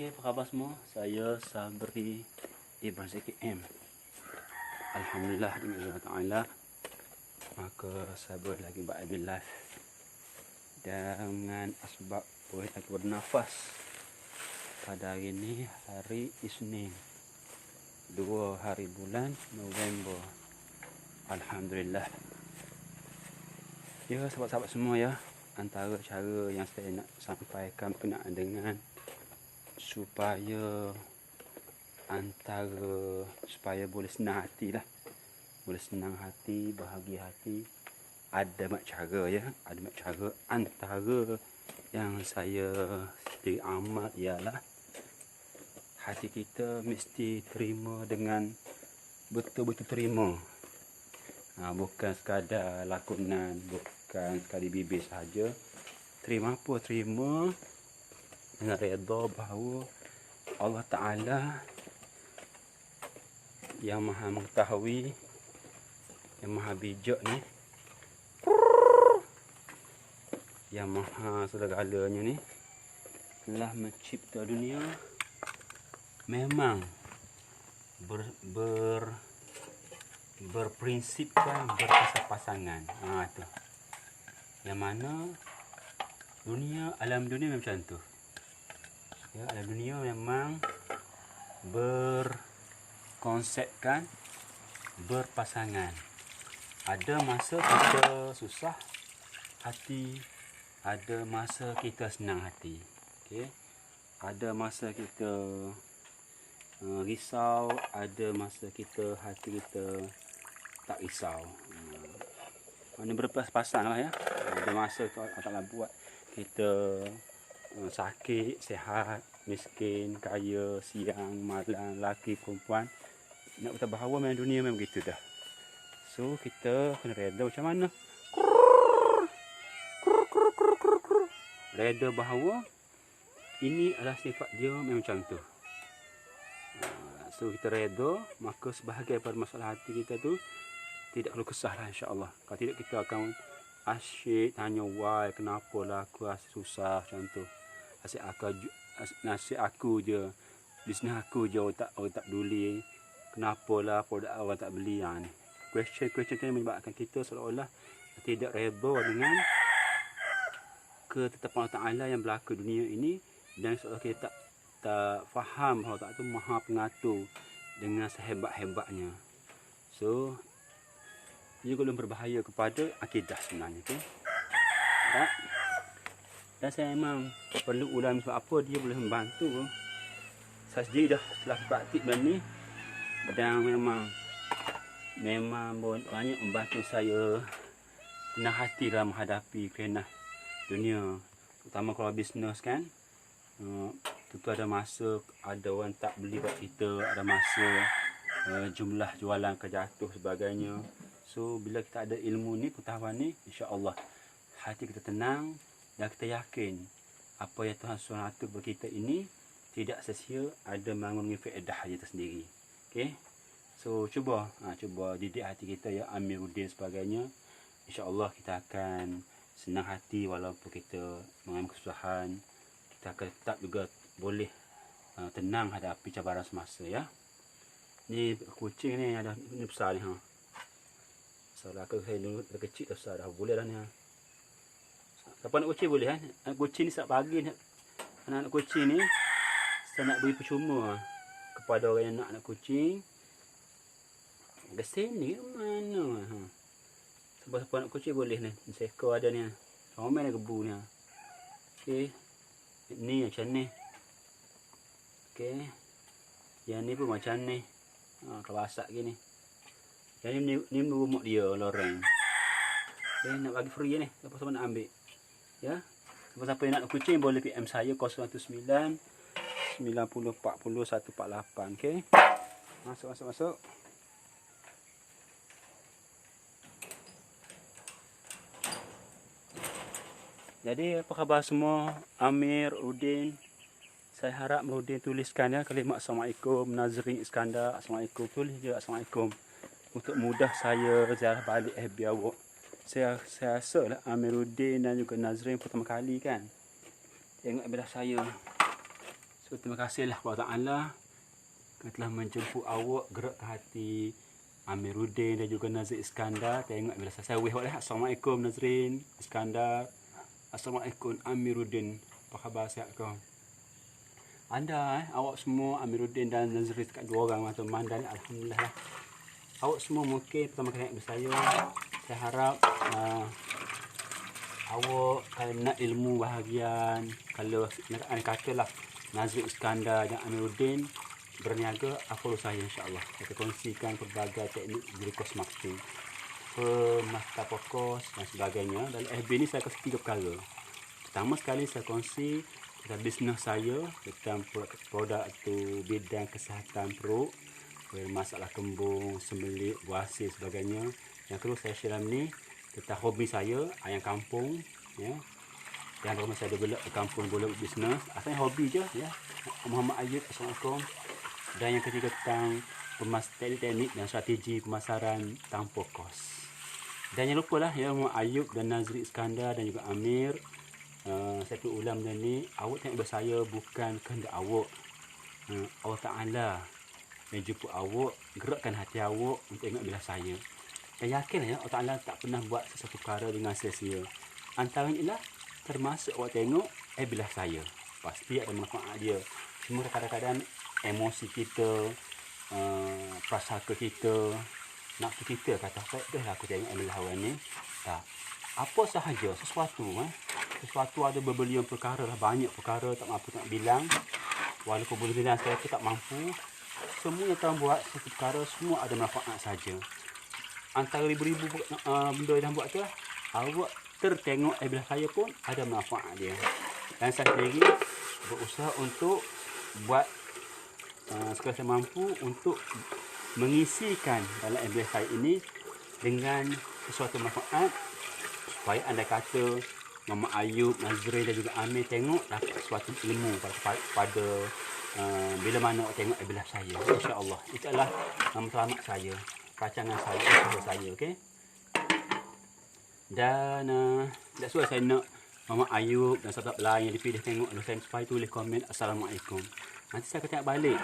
Okey, apa khabar semua? Saya Sabri Ibn Zaki M. Alhamdulillah dengan Allah Ta'ala, maka saya boleh lagi berada live dengan asbab boleh lagi bernafas pada hari ini, hari Isnin 2 hari bulan November. Alhamdulillah. Ya, sahabat-sahabat semua ya, antara cara yang saya nak sampaikan berkenaan dengan supaya boleh senang hati lah, boleh senang hati, bahagia hati, ada mak cara ya, ada mak cara. Antara yang saya sendiri amal ialah hati kita mesti terima dengan betul-betul terima, bukan sekadar lakonan, bukan sekadar bibir sahaja. Terima apa? Terima dengan redha bahawa Allah Ta'ala yang maha mengetahui, yang maha bijak ni, yang maha segala-galanya ni, telah mencipta dunia memang berprinsipkan berpasang-pasangan. Tu. Yang mana alam dunia memang macam tu. Ya, alam dunia memang berkonsepkan berpasangan. Ada masa kita susah hati, ada masa kita senang hati. Okey. Ada masa kita risau, ada masa kita hati kita tak risau. Ini berpasang lah ya. Ada masa Allah Ta'ala buat kita sakit, sihat, miskin, kaya, siang, malam, lelaki, perempuan. Nak kata bahawa memang dunia memang begitu dah. So kita kena reda macam mana? Reda bahawa ini adalah sifat dia memang macam tu. So kita reda, maka sebahagian daripada masalah hati kita tu tidak perlu kesah lah, insya-Allah. Kalau tidak kita akan asyik tanya why, kenapa lah aku rasa susah macam tu. Nasib aku je, bisnes aku je orang tak peduli. Kenapa lah produk orang tak beli ni. Question tu menyebabkan kita seolah-olah tidak reda dengan ketetapan Allah Ta'ala yang berlaku dunia ini, dan seolah kita tak faham bahawa Allah Ta'ala tu maha pengatur dengan sehebat-hebatnya. So ia belum berbahaya kepada akidah sebenarnya. Okay? Dan saya memang perlu ulang sebab apa dia boleh membantu. Saya sendiri dah telah praktik benda ni, dan memang banyak membantu saya tenang hati dalam menghadapi kerenah dunia. Terutama kalau bisnes kan, tentu ada masa ada orang tak beli buat kita, ada masa jumlah jualan kejatuh sebagainya. So bila kita ada ilmu ni, pengetahuan ni, insya-Allah hati kita tenang dan kita yakin apa yang Tuhan suruh atur kepada kita ini tidak sia-sia, ada mengandungi faedah dia tersendiri. Okey. So cuba didik hati kita ya, Amiruddin sebagainya. Insya-Allah kita akan senang hati walaupun kita mengalami kesusahan. Kita akan tetap juga boleh tenang hadapi cabaran semasa ya. Ni kucing ni ada ni besar ni ha. Salah aku saya dulu kecil dah besar dah, boleh dah ni ha. Siapa nak kucing boleh kan? Anak kucing ni setiap pagi ni, anak kucing ni saya nak beri percuma kepada orang yang nak anak kucing. Ke sini ke mana ha. Siapa nak kucing boleh ni. Seekor ada ni ha. Ramai dah gebu ni ha. Okey. Ni macam ni. Okey. Yang ni pun macam ni. Kalau basak gini. Yang ni rumah dia loreng. Okay, nak bagi free ni. Siapa-siapa nak ambil. Ya. Siapa-siapa yang nak kucing boleh PM saya 019 90 40 148. Okey. Masuk. Jadi apa khabar semua? Amir Udin. Saya harap Udin tuliskan ya kalimat Assalamualaikum. Nazrin Iskandar, Assalamualaikum. Tulis je Assalamualaikum. Untuk mudah saya ziarah balik FB awak. Saya rasa lah Amiruddin dan juga Nazrin pertama kali kan tengok belah saya. So terima kasihlah kepada Allah yang telah menjemput awak gerak ke hati Amiruddin dan juga Nazrin Iskandar. Tengok bila saya weh awak. Assalamualaikum Nazrin Iskandar. Assalamualaikum Amiruddin. Apa khabar, sihat ke? Anda awak semua Amiruddin dan Nazrin kat dua orang teman dan alhamdulillah lah. Awak semua mungkin pertama kali nak saya. Saya harap awak kalau nak ilmu bahagian, kalau nak katalah Nazrin Iskandar dan Amiruddin berniaga, follow saya insya-Allah. Saya kongsikan pelbagai teknik zero-cost marketing, pemasta pokos dan sebagainya. Dalam FB ni saya kasi 3 perkara. Pertama sekali saya kongsi tentang bisnes saya, tentang produk tu bidang kesihatan perut, masalah kembung, sembelit, buasir sebagainya. Yang kedua saya share dalam ni tentang hobi saya, ayam kampung, ya. Yang pertama saya develop kampung bola bisnes. Asalnya hobi je, ya. Muhammad Ayub, Assalamualaikum. Dan yang ketiga tentang teknik dan strategi pemasaran tanpa kos. Dan jangan lupa lah, ya, Muhammad Ayub dan Nazrin Iskandar dan juga Amir. Saya perlu ulang benda ni. Awak tengok saya bukan kehendak awak. Allah Ta'ala yang jemput awak, gerakkan hati awak untuk tengok bila saya. Dan yakin ya, Allah Ta'ala tak pernah buat sesuatu perkara dengan sia-sia. Antaranya ialah termasuk awak tengok bila saya. Pasti ada manfaat dia. Cuma kadang-kadang emosi kita, prasangka kita, nafsu kita kata, dah aku tengok bila awak ni. Tak. Apa sahaja, sesuatu ada berbelian perkara lah, banyak perkara tak mampu nak bilang. Walaupun boleh bilang saya tu tak mampu. Semua yang tuan buat satu perkara semua ada manfaat saja. Antara ribu-ribu benda yang buat tu, awak tertengok bila saya pun ada manfaat dia. Dan saya sendiri berusaha untuk buat sekali saya mampu untuk mengisikan dalam FB saya ini dengan sesuatu manfaat supaya anda kata Mama Ayub, Nazrin dan juga Amir tengok dapat sesuatu ilmu pada bila mana awak tengok bila saya. InsyaAllah. Itu adalah nama selamat saya, rancangan saya, usaha saya, okey? Dan that's why saya nak Mama Ayub dan sahabat lain yang dipilih tengok saya supaya tulis komen Assalamualaikum. Nanti saya akan tengok balik.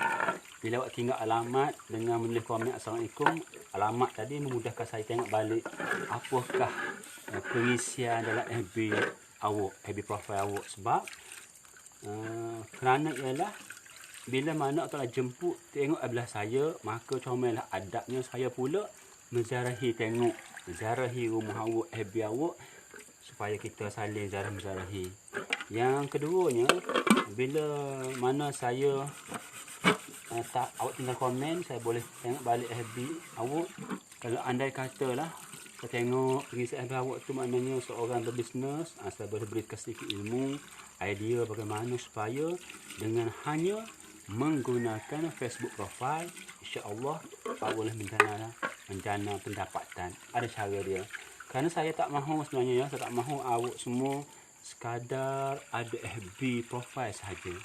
Bila awak tinggal alamat dengan menulis komen Assalamualaikum, alamat tadi memudahkan saya tengok balik apakah pengisian dalam FB awak, FB profile awak. Sebab kerana ialah bila mana Allah Ta'ala jemput tengok belah saya, maka comellah adabnya saya pula menziarahi tengok, menziarahi rumah awak, FB awak, supaya kita saling ziarah-menziarahi. Yang keduanya, bila mana saya tak awak tinggal komen, saya boleh tengok balik FB awak. Kalau andai katalah saya tengok pengisian FB awak tu maknanya seorang berbisnes, saya boleh berikan sedikit ilmu, idea bagaimana supaya dengan hanya menggunakan Facebook profile, insya-Allah awak boleh menjana pendapatan. Ada cara dia. Kerana saya tak mahu sebenarnya, ya, saya tak mahu awak semua sekadar ada FB profile sahaja,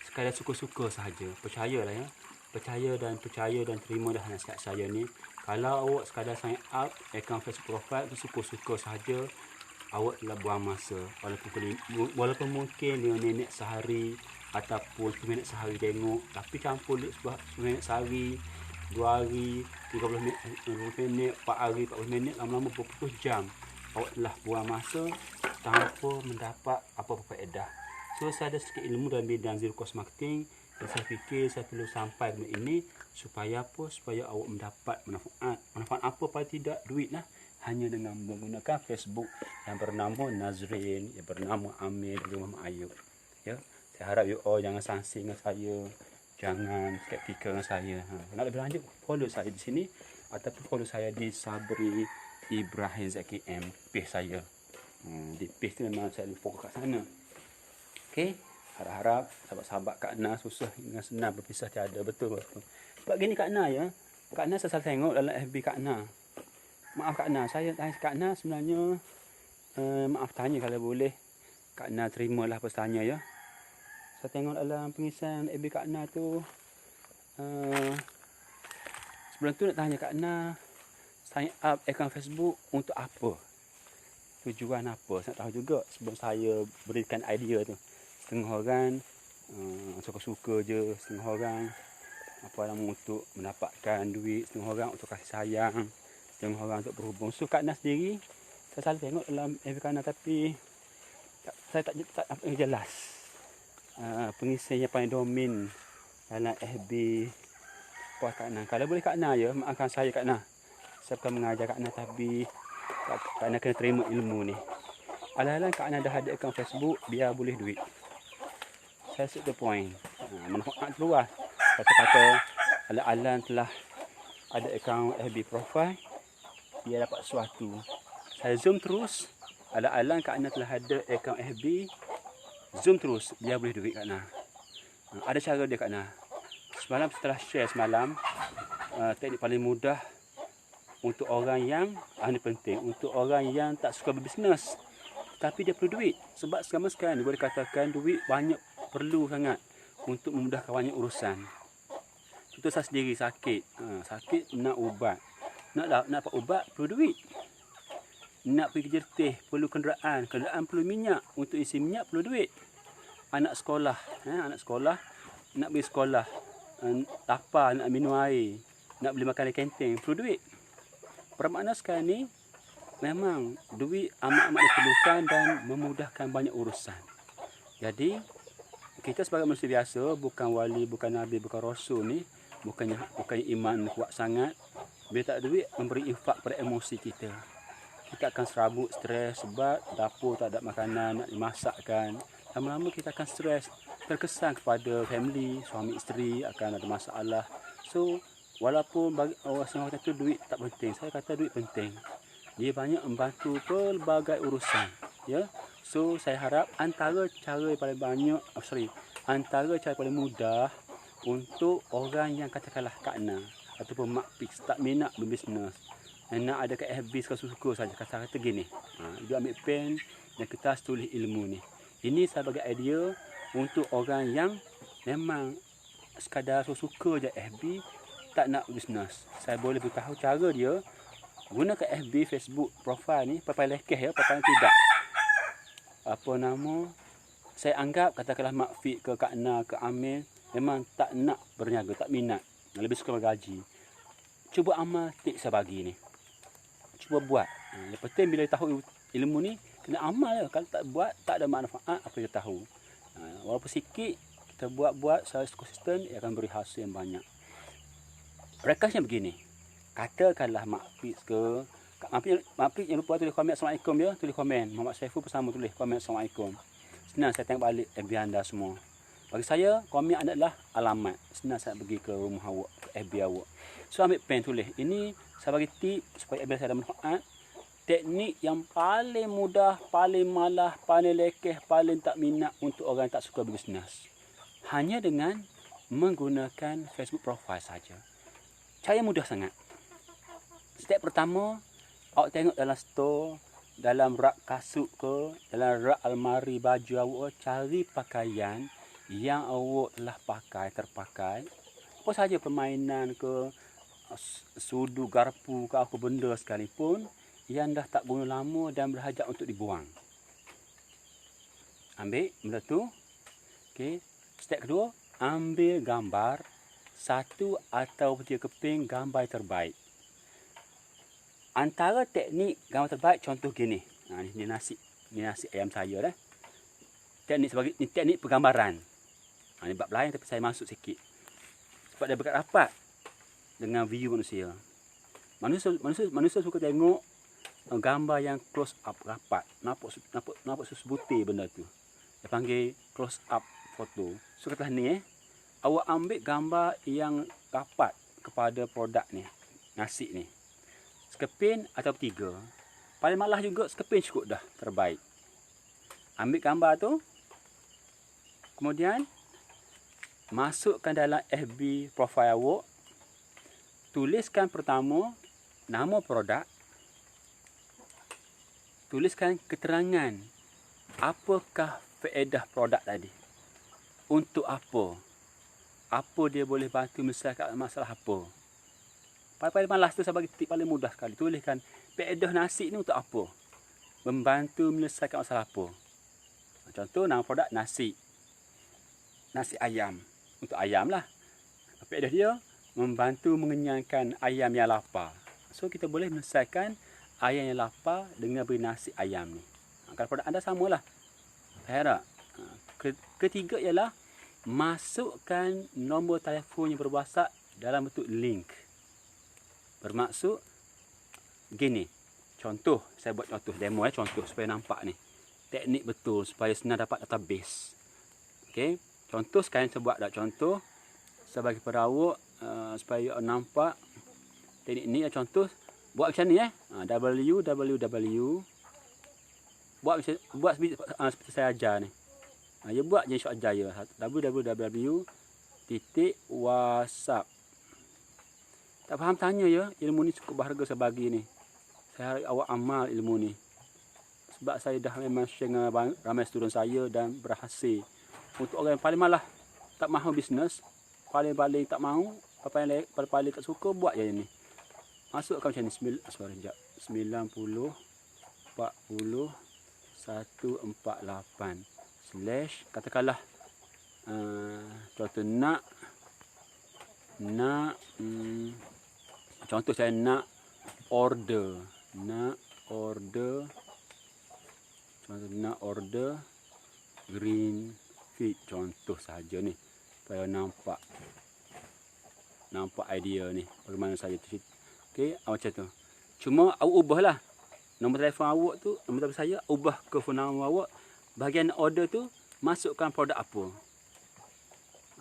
sekadar suka-suka sahaja. Percayalah, ya, percaya dan terima dah nasihat saya ni. Kalau awak sekadar sign up account Facebook profile tu suka-suka sahaja, awak telah buang masa. Walaupun mungkin 5 minit sehari ataupun 10 minit sehari tengok, tapi campur 10 minit sehari, 2 hari, 30 minit, 20 minit, 4 hari, 40 minit, lama-lama berpuluh jam awak telah buang masa tanpa mendapat apa-apa faedah. So saya ada sedikit ilmu dalam bidang zero cost marketing dan saya fikir saya perlu sampai benda ini supaya apa? Supaya awak mendapat manfaat. Manfaat apa paling tidak? Duit lah. Hanya dengan menggunakan Facebook yang bernama Nazrin, yang bernama Amir dan Muhammad Ayub. Ya, saya harap you all jangan sangsi dengan saya, jangan skeptikal dengan saya. Nak lebih lanjut, follow saya di sini ataupun follow saya di Sabri Ibrahim Zaki M, page saya. Di page tu memang saya fokus kat sana. Okey, harap-harap sahabat-sahabat Kak Na susah dengan senang berpisah tiada. Betul. Sebab gini Kak Na, ya, Kak Na saya tengok dalam FB Kak Na. Maaf Kak Na, saya tanya Kak Na sebenarnya, maaf tanya kalau boleh Kak Na terimalah pesannya, ya. Saya tengok dalam pengisian FB Kak Na tu, sebelum tu nak tanya Kak Na, sign up akaun Facebook untuk apa? Tujuan apa? Saya nak tahu juga sebelum saya berikan idea tu. Setengah orang Suka-suka je setengah orang apa nama untuk mendapatkan duit, setengah orang untuk kasih sayang, setengah orang untuk berhubung. So Kak Nas sendiri saya selalu tengok dalam FB Kak Nas, tapi saya tak apa yang jelas pengisian yang paling domin dalam FB puas Kak Nas. Kalau boleh Kak Nas ya, maafkan saya Kak Nas, saya bukan mengajar Kak Nas, tapi Kak Nas kena terima ilmu ni. Alang-alang Kak Nas dah ada akaun Facebook biar boleh duit. Saya set the point. Manfaat luas. Kata-kata alang-alang telah ada akaun FB profile, dia dapat sesuatu. Saya zoom terus. Alang-alang Kak Nas telah ada akaun FB, zoom terus, dia boleh duit Kak Nas. Ada cara dia Kak Nas. Semalam setelah share semalam, teknik paling mudah untuk orang yang, ini penting, untuk orang yang tak suka berbisnes, tapi dia perlu duit. Sebab sekarang boleh katakan duit banyak perlu sangat untuk memudahkan banyak urusan. Contoh saya sendiri sakit, sakit nak ubat, nak dapat ubat perlu duit. Nak pergi jertih perlu kenderaan perlu minyak, untuk isi minyak perlu duit. Anak sekolah, nak pergi sekolah, lapar nak minum air, nak beli makan di kantin perlu duit. Bermakna sekarang ni memang duit amat-amat diperlukan dan memudahkan banyak urusan. Jadi kita sebagai manusia biasa, bukan wali, bukan nabi, bukan rasul ni, bukannya iman kuat sangat. Bila tak ada duit, memberi infak pada emosi kita. Kita akan serabut, stres sebab dapur tak ada makanan nak dimasakkan. Lama-lama kita akan stres, terkesan kepada family, suami isteri akan ada masalah. So walaupun bagi orang kata tu duit tak penting, saya kata duit penting. Dia banyak membantu pelbagai urusan, ya. So saya harap antara cara paling mudah untuk orang yang katakanlah Kak Nas ataupun Mak Pix tak minat berbisnes, nak ada kat FB suka-suka saja, kata-kata gini, dia ambil pen dan kertas tulis ilmu ni. Ini saya bagi idea untuk orang yang memang sekadar suka je FB, tak nak bisnes. Saya boleh beritahu cara dia gunakan FB, Facebook profile ni, papai lekeh ya, papai tidak. Apa nama, saya anggap katakanlah Mak Fik ke Kak Nas ke Amir memang tak nak berniaga, tak minat, lebih suka bergaji. Cuba amal tip saya bagi ni, cuba buat. Yang penting bila tahu ilmu ni kena amal ya. Kalau tak buat tak ada manfaat apa kita tahu. Walaupun sikit kita buat secara konsisten, ia akan beri hasil yang banyak. Rekasnya begini, katakanlah Mak Fik ke Mak Fik, jangan lupa tulis komen Assalamualaikum ya, tulis komen. Muhammad Saiful bersama tulis komen Assalamualaikum. Senang saya tengok balik FB anda semua. Bagi saya, komen anda adalah alamat. Senang saya pergi ke rumah awak, ke FB awak. So ambil pen tulis. Ini saya bagi tip supaya FB saya ada manfaat. Teknik yang paling mudah, paling malah, paling lekeh, paling tak minat untuk orang yang tak suka berbisnes. Hanya dengan menggunakan Facebook profile saja. Cara mudah sangat. Step pertama, awak tengok dalam store, dalam rak kasut ke, dalam rak almari baju awak, cari pakaian yang awak telah terpakai. Apa saja permainan ke, sudu, garpu ke apa benda sekalipun yang dah tak guna lama dan berhajat untuk dibuang. Ambil benda tu. Okey. Step kedua, ambil gambar 1 atau 3 keping gambar terbaik. Antara teknik gambar terbaik contoh gini. Ni nasi ayam saya dah. Teknik penggambaran. Ni bab lain tapi saya masuk sikit. Sebab dia berkat rapat dengan view manusia. Manusia suka tengok gambar yang close up rapat. Nampak sebutir benda tu. Dia panggil close up foto. So kata ni awak ambil gambar yang rapat kepada produk ni, nasi ni. Sekeping atau 3. Paling malah juga sekeping cukup dah, terbaik. Ambil gambar tu, kemudian masukkan dalam FB profile awak. Tuliskan pertama nama produk. Tuliskan keterangan apakah faedah produk tadi. Untuk apa? Apa dia boleh bantu menyelesaikan masalah apa? Paling malas tu saya bagi tip paling mudah sekali. Tuliskan faedah nasi ni untuk apa? Membantu menyelesaikan masalah apa? Contoh nama produk nasi. nasi ayam. Untuk ayam lah. Faedah dia membantu mengenyangkan ayam yang lapar. So kita boleh menyelesaikan ayam yang lapar dengan beri nasi ayam ni. Kalau produk anda samalah. Faham tak? Ketiga ialah masukkan nombor telefon yang berwasap dalam bentuk link. Bermaksud gini. Contoh, saya buat contoh demo contoh supaya nampak ni. Teknik betul supaya senang dapat database. Okey, contoh sekarang saya buat contoh sebagai perawat supaya nampak teknik ni. Contoh buat macam ni www buat seperti saya ajar ni. Ya buat je Syok Jaya www.whatsapp. Tak faham tanya ya, ilmu ni cukup berharga saya bagi ni. Saya harap awak amal ilmu ni. Sebab saya dah memang share dengan ramai student saya dan berhasil. Untuk orang yang paling malah tak mahu bisnes, paling-paling tak mahu, paling-paling tak suka, buat je ni. Masukkan macam ni, 90 40 148 slash, katakanlah contoh contoh saya nak order green feed, contoh saja ni supaya nampak idea ni bagaimana saya tu. Okey, macam tu. Cuma awak ubahlah nombor telefon awak tu, nombor telefon saya ubah ke phone number awak. Bahagian order tu masukkan produk apa.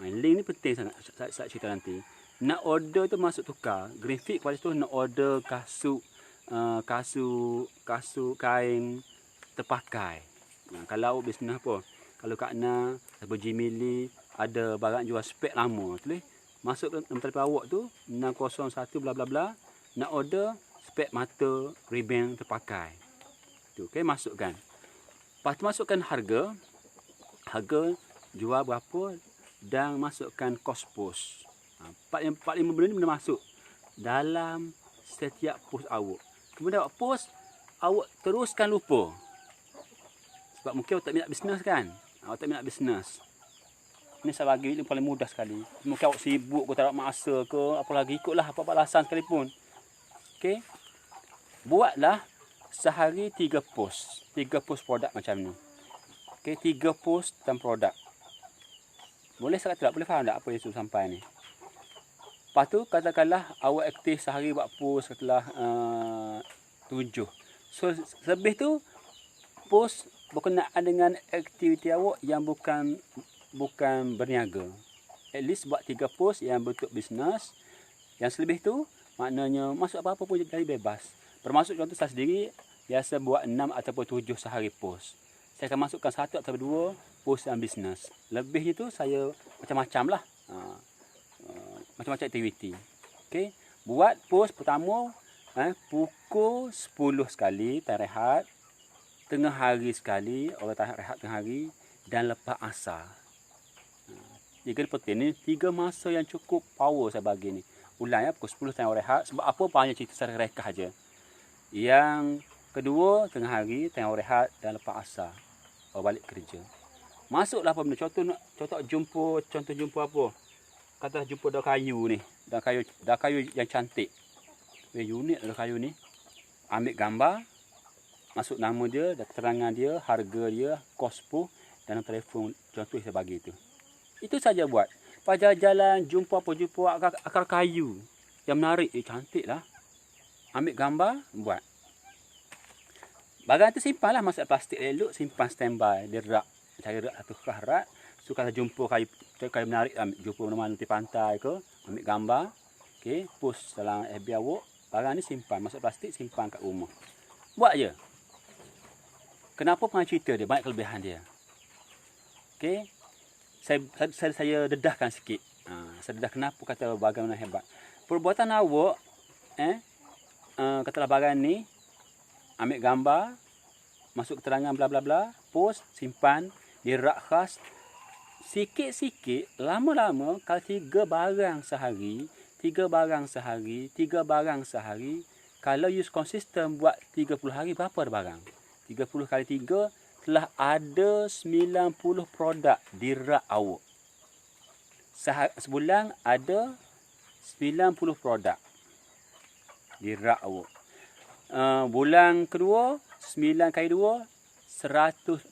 Link ni penting sangat, saya cerita nanti. Nak order tu masuk tukar green feed, lepas tu nak order kasut kain terpakai. Kalau awak bisnes apa, kalau Kak Na atau Jimili ada barang jual spek lama, tulis masuk ke nombor telefon awak tu 601 bla bla bla, nak order spek mata ribbon terpakai. Tu okey, masukkan. Lepas tu masukkan harga jual berapa dan masukkan kos pos. 45 benda ni benda masuk dalam setiap post awak. Kemudian awak post, awak teruskan lupa. Sebab mungkin awak tak minat bisnes kan? Awak tak minat bisnes. Ini saya bagi ilmu paling mudah sekali. Mungkin awak sibuk ke, tak ada masa ke, apa lagi, ikutlah apa-apa alasan sekalipun. Okey. Buatlah sehari 3 post. 3 post produk macam ni. Okey, 3 post tentang produk. Boleh sangat tak? Boleh faham tak apa yang sudah sampai ni? Lepas tu katakanlah awak aktif sehari buat post katakanlah 7. So lebih tu post berkenaan dengan aktiviti awak yang bukan berniaga. At least buat 3 post yang bentuk bisnes. Yang selebih tu maknanya masuk apa-apa pun jadi bebas. Bermaksud contoh saya sendiri biasa buat 6 ataupun 7 sehari post. Saya akan masukkan 1 atau 2 post yang bisnes. Lebihnya tu saya macam-macam lah. Macam-macam aktiviti. Okey, buat post pertama pukul 10 sekali, time rehat. Tengah hari sekali, orang tak rehat tengah hari. Dan lepas asar. Tiga penting ni, 3 masa yang cukup power saya bagi ni. Ulang pukul 10 time rehat. Sebab apa banyak cerita saya rekah aja. Yang kedua, tengah hari, time rehat dan lepas asar. Orang balik kerja. Masuklah apa benda. Contoh jumpa apa? Kata jumpa daun kayu ni. Daun kayu yang cantik. Unik daun kayu ni. Ambil gambar. Masuk nama dia, keterangan dia, harga dia, kos pun dan telefon. Contoh saya bagi tu. Itu saja buat. Pada jalan jumpa akar kayu yang menarik. Cantik lah. Ambil gambar, buat. Barang tu simpanlah, masuk plastik elok, simpan standby. Dia rak. Cari rak satu rak. So kalau jumpa kayu menarik, jumpa mana-mana di pantai ke, ambil gambar, okey, post dalam FB awak, barang ni simpan, masuk plastik, simpan kat rumah. Buat je. Kenapa pengen cerita dia? Banyak kelebihan dia. Okey. Saya dedahkan sikit. Saya dedah kenapa kata bagaimana hebat. Perbuatan awak, katalah barang ni, ambil gambar, masuk keterangan bla bla bla, post, simpan, di rak khas. Sikit-sikit, lama-lama, kalau 3 barang sehari, kalau you konsisten buat 30 hari, berapa ada barang? 30 kali 3, telah ada 90 produk di rak awak. Sebulan ada 90 produk di rak awak. Bulan kedua 9 kali 2 180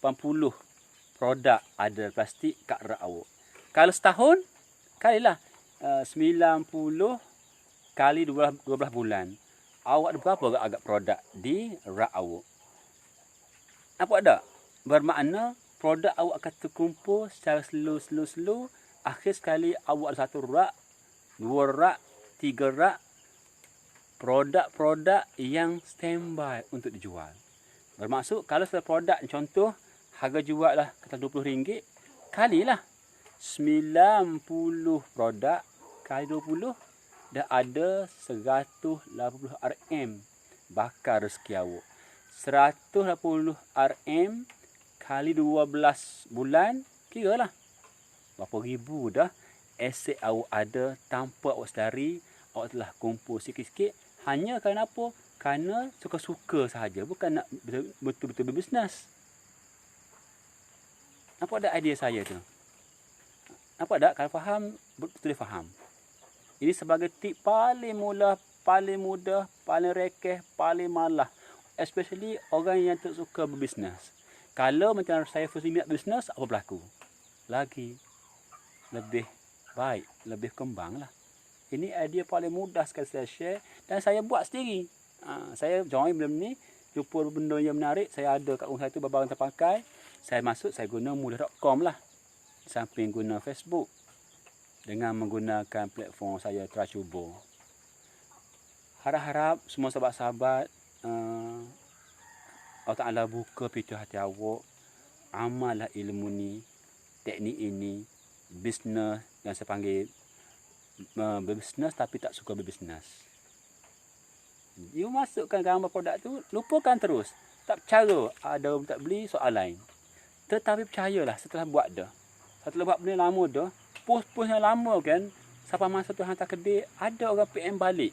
produk ada plastik kat rak awak. Kalau setahun kalilah 90 kali 12 bulan. Awak ada berapa agak produk di rak awak? Nampak tak? Bermakna produk awak akan terkumpul secara slow. Akhir sekali awak ada 1 rak, 2 rak, 3 rak produk-produk yang standby untuk dijual. Bermaksud kalau satu produk contoh harga jual lah kata RM20, kalilah 90 produk kali 20 dah ada 180 RM bakar rezeki awak. 180 RM kali 12 bulan, kira lah berapa ribu dah aset awak ada tanpa awak sedari. Awak telah kumpul sikit-sikit hanya kerana apa? Kerana suka-suka sahaja, bukan nak betul-betul berbisnes. Nampak tak idea saya tu? Nampak tak? Kalau faham, betul dia faham. Ini sebagai tip paling mula, paling mudah, paling rekeh, paling malah. Especially orang yang tak suka berbisnes. Kalau macam saya first minat bisnes, apa berlaku? Lagi lebih baik, lebih kembang lah. Ini idea paling mudah sekali saya share dan saya buat sendiri. Saya join benda ni, jumpa benda yang menarik, saya ada kat rumah saya tu barang terpakai. Saya masuk, saya guna mudah.com lah. Samping guna Facebook. Dengan menggunakan platform saya Tracubo. Harap-harap semua sahabat-sahabat Allah Ta'ala buka pintu hati awak. Amallah ilmu ni, teknik ini, bisnes yang saya panggil berbisnes tapi tak suka berbisnes. You masukkan gambar produk tu, lupakan terus. Tak percaya, ada orang tak beli, soal lain. Tetapi percayalah setelah buat dah. Setelah buat benda lama dah, post-post yang lama kan, sampai masa tu hantar kedai, ada orang PM balik.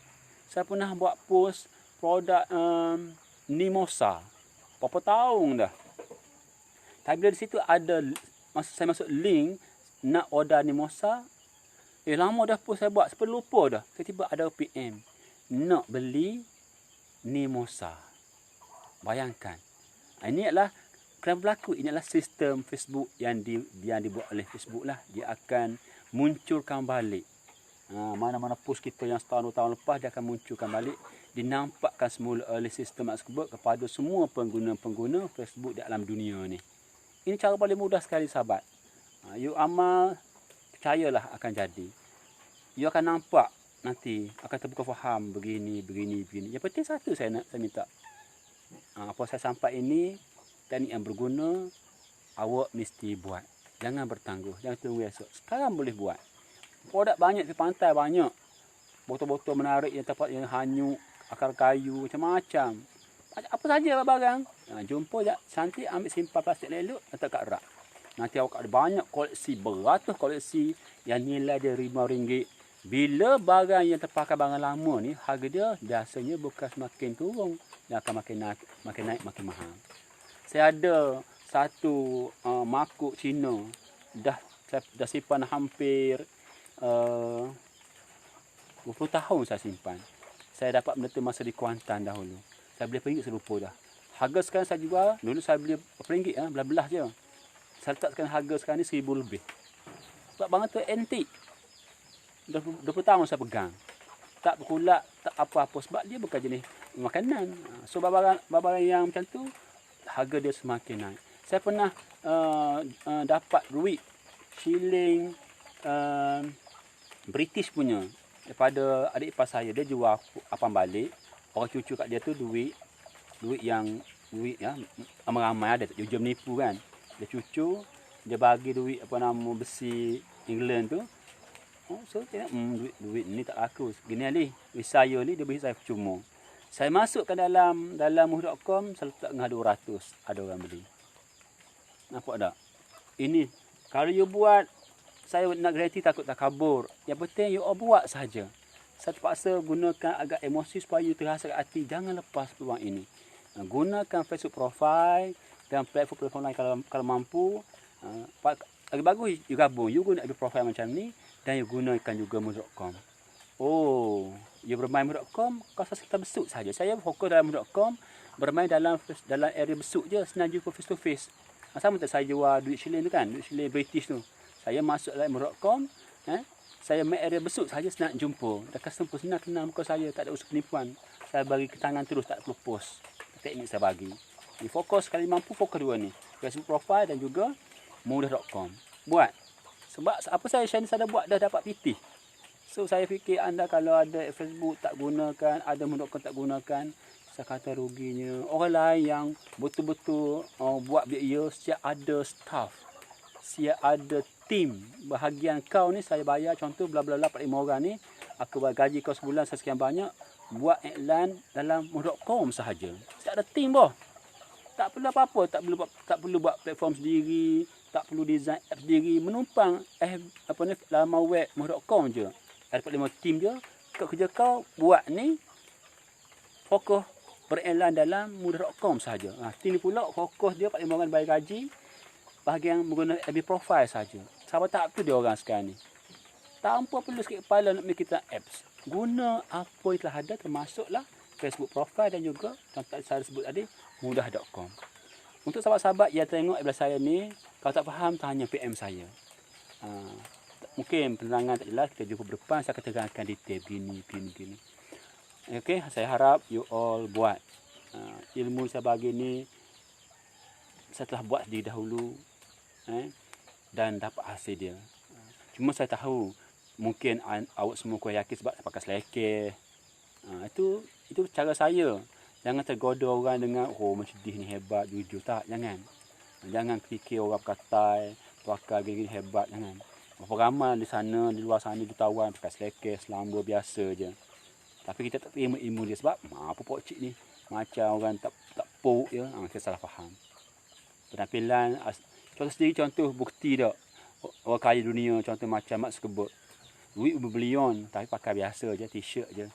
Saya pernah buat post produk Nimosa. Berapa tahun dah. Tapi dari situ ada, saya masuk link, nak order Nimosa. Lama dah post saya buat, sampai lupa dah. Tiba-tiba ada PM. Nak beli Nimosa. Bayangkan. Ini adalah, kerana berlaku, ini adalah sistem Facebook yang dibuat oleh Facebook lah. Dia akan munculkan balik. Mana-mana post kita yang setahun 2 tahun lepas, dia akan munculkan balik. Dinampakkan semula oleh sistem tersebut kepada semua pengguna-pengguna Facebook di alam dunia ni. Ini cara paling mudah sekali sahabat. You amal, percayalah akan jadi. You akan nampak nanti, akan terbuka faham begini. Yang penting satu saya minta. Apa saya sampai ini, teknik yang berguna, awak mesti buat. Jangan bertangguh, jangan tunggu esok. Sekarang boleh buat. Produk banyak di pantai, banyak. Botol-botol menarik yang tempat yang hanyut, akar kayu, macam-macam. Apa saja barang. Jumpa je, cantik, ambil simpan plastik elok, letak kat rak. Nanti awak ada banyak koleksi, beratus koleksi yang nilai dia RM5. Bila barang yang terpakai barang lama ni, harga dia biasanya bukan semakin turun. Dia akan makin naik, makin mahal. Saya ada satu makuk Cina. Dah simpan hampir 20 tahun saya simpan. Saya dapat benda tu masa di Kuantan dahulu. Saya beli RM1, saya lupa dah. Harga sekarang saya jual, dulu saya beli RM1, belah-belah je. Saya letak sekarang harga sekarang ni RM1,000 lebih. Sebab barang tu antik. 20 tahun saya pegang. Tak berkulak, tak apa-apa. Sebab dia bukan jenis makanan. So, barang yang macam tu, harga dia semakin naik. Saya pernah dapat duit shilling British punya. Daripada adik ipar saya. Dia jual apam balik. Orang cucu kat dia tu duit ya, ramai-ramai ada. Jujur menipu kan. Dia cucu, dia bagi duit besi England tu. So saya duit ni tak laku. Gini Ali, saya ni dia beri saya percuma. Saya masukkan dalam muh.com, saya letak dengan 200, ada orang beli. Nampak tak? Ini kalau you buat, saya nak garanti takut tak kabur. Yang penting you buat saja. Saya terpaksa gunakan agak emosi supaya you terasa kat hati. Jangan lepas peluang ini. Gunakan Facebook profile dan platform lain kalau mampu. Lagi bagus you gabung. You guna profile macam ni. Dan you gunakan juga mood.com. Oh, you bermain mood.com, kau sekitar besuk saja. Saya fokus dalam mood.com, bermain dalam area besuk je, senang jumpa face to face. Sama tak saya jual duit shilling tu kan, duit shilling British tu. Saya masuk dalam mood.com, saya main area besuk saja, senang jumpa. Dan customer pun senang kenal muka saya, tak ada usaha penipuan. Saya bagi ketangan terus, tak perlu post. Teknik saya bagi. Ni fokus, sekali mampu fokus dua ni. Facebook profile dan juga mudah.com. Buat. Sebab apa saya share ni, saya dah buat, dah dapat PT. So saya fikir anda kalau ada Facebook tak gunakan, ada mudah.com tak gunakan, saya kata ruginya. Orang lain yang betul-betul buat biaya, siap ada staff, siap ada tim. Bahagian kau ni saya bayar, contoh bla bla bla 4-5 orang ni, aku bayar gaji kau sebulan sekian banyak, buat iklan dalam mudah.com sahaja. Siap ada tim boh. Tak perlu apa-apa, tak perlu buat platform sendiri, tak perlu design app sendiri, menumpang laman web mudah.com je. Ada 4-5 tim je, kerja kau buat ni fokus beriklan dalam mudah.com sahaja. Tim ni pula fokus dia 4-5 orang bayar gaji, bahagian menggunakan FB profile sahaja. Siapa tak tu dia orang sekarang ni. Tanpa perlu sikit kepala nak make kita apps. Guna apa yang telah ada, termasuklah Facebook profile dan juga contoh saya sebut tadi mudah.com. Untuk sahabat-sahabat yang tengok belah saya ni, kalau tak faham tanya PM saya. Mungkin penerangan tak jelas, kita jumpa berdepan, saya akan terangkan detail begini. Okey, saya harap you all buat. Ilmu saya bagi ni saya telah buat sendiri dahulu, dan dapat hasil dia. Cuma saya tahu mungkin awak semua kau yakin sebab saya pakai selekeh. Itu cara saya. Jangan tergoda orang dengan macam dia ni hebat, jujur tak, jangan fikir orang berkatai, pakai gini hebat, jangan. Berapa ramai di sana, di luar sana jutawan pakai selekeh, selamba biasa je. Tapi kita tak terima ilmu dia sebab apa pokcik ni macam orang tak pok je, kita salah faham. Penampilan contoh bukti dak. Orang kaya dunia contoh macam Mark Zuckerberg. Duit berbilion tapi pakai biasa je, t-shirt je.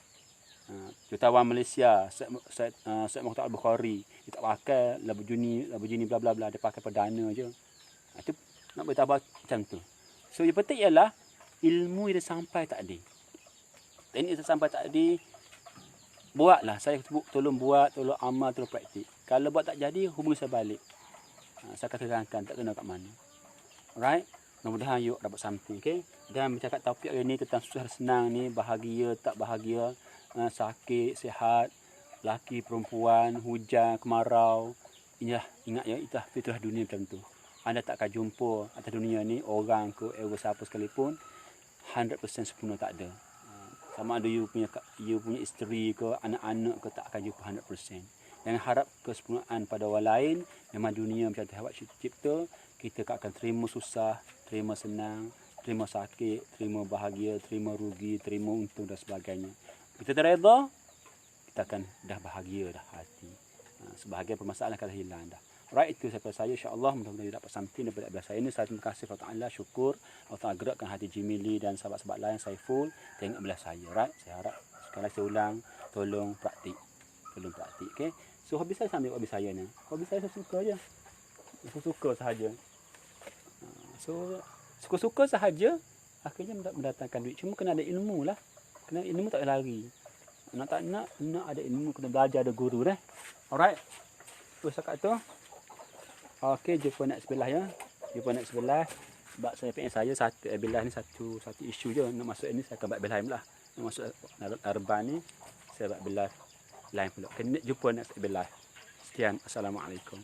Jutawan Malaysia, Syed Mukhtar Al-Bukhari, dia tak pakai Lamborghini bla bla bla, dia pakai perdana je. Itu nak beritahu macam tu. So yang penting ialah ilmu yang sampai tadi. Teknik yang sampai tadi, buatlah. Saya sebut tolong buat, tolong amal, tolong praktik. Kalau buat tak jadi, hubungi saya balik. Saya akan terangkan tak kena kat mana. Alright? Mudah-mudahan you dapat something, okay? Dan bercakap topik hari ni tentang susah senang ni, bahagia tak bahagia, sakit, sihat, laki, perempuan, hujan, kemarau. Ingat ya, itulah fitrah dunia macam tu. Anda tak akan jumpa atas dunia ni orang ke siapa sekalipun 100% sempurna, tak ada. Sama ada you punya isteri ke anak-anak ke, tak akan jumpa 100%. Jangan harap kesempurnaan pada orang lain. Memang dunia macam tu, hebat cipta. Kita akan terima susah, terima senang, terima sakit, terima bahagia, terima rugi, terima untung dan sebagainya. Kita terreda, kita akan dah bahagia dah hati. Sebahagian permasalahan akan hilang dah. Right, itu daripada saya, insya-Allah mudah-mudahan dapat something daripada saya ini. Saya terima kasih kepada Allah, syukur Allah Taala gerakkan hati Jimili dan sahabat-sahabat lain saya full tengok belah saya. Right, saya harap sekali saya ulang, tolong praktik. Okey. So hobi saya sambil hobi saya ni. Hobi saya suka je. Suka sahaja. So suka-suka sahaja akhirnya mendatangkan duit. Cuma kena ada ilmu lah. Kena ilmu tak lari. Nak ada ilmu, kena belajar, ada guru dah. Alright. Terus cakap tu. Okey, jumpa next sebelah ya. Sebab saya PM saya satu belah ni satu isu je. Nak masuk ini saya akan buat belah pula. Nak masuk Arban ni saya buat belah lain pula. Kena jumpa next belah. Sekian, assalamualaikum.